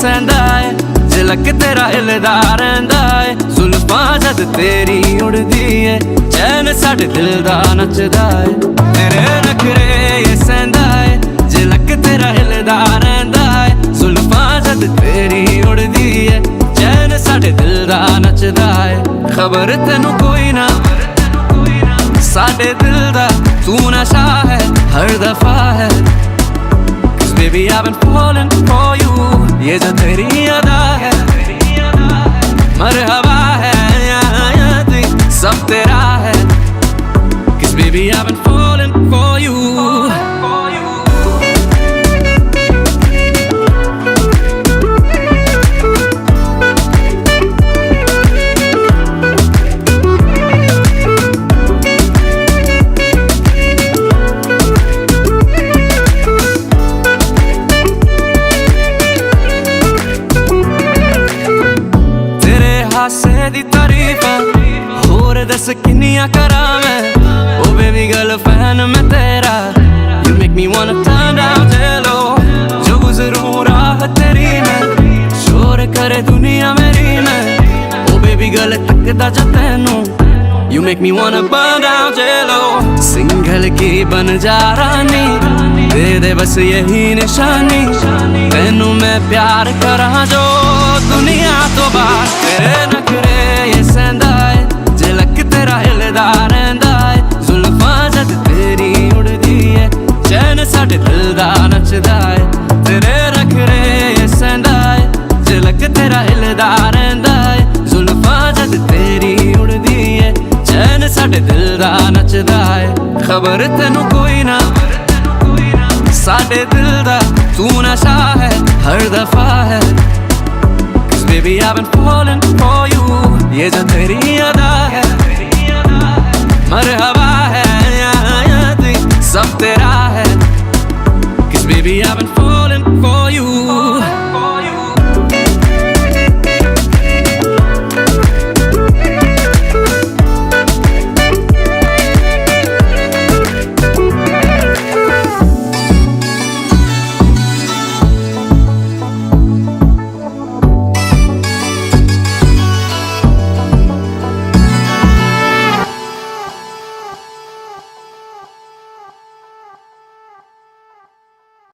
सहंदा है, झलक तेरा हिलदा रहिंदा है। जुल्फां जद तेरी उड़दी है, चैन साडे दिल दा नचदा है। तेरे नखरे ये सहंदा है, झलक तेरा हिलदा रहिंदा है। जुल्फां जद तेरी उड़दी है, चैन साडे दिल दा नचदा है। खबर तेनू कोई ना साडे दिल दा, तू नशा है हर दफा है। Cause baby I've been falling for you, ये जो तेरी अदा है। मरहबा है या सब तेरा है। Cause baby I've been falling for you। हासे दी तारीफ होर दस किन्नियां करां मैं। ओ बेबी गर्ल फैन मैं तेरा, you make me wanna turn down चलो। जो गुजरूं राह तेरी में, शोर करे दुनिया मेरी में। ओ बेबी गर्ल तकदा जा तैनू, you make me wanna burn down चलो। सिंगल की बन जा रानी, दे दे बस यही निशानी। तैनू मैं प्यार करा जो दुनिया तो बाहर। तेरे नखरे ये सहंदा है, झलक तेरा हिलदा रहिंदा है। जुल्फां जद तेरी उड़दी है, चैन साडे दिल दा नचदा है। तेरे नखरे ये सहंदा है, झलक तेरा हिलदा रहिंदा है। जुल्फां जद तेरी उड़दी है, चैन साडे दिल दा नचदा है। खबर तेनू कोई ना साडे दिल दा, तू नशा है हर दफा है। Cause baby I've been falling for you, ये जो तेरी अदा है। मरहबा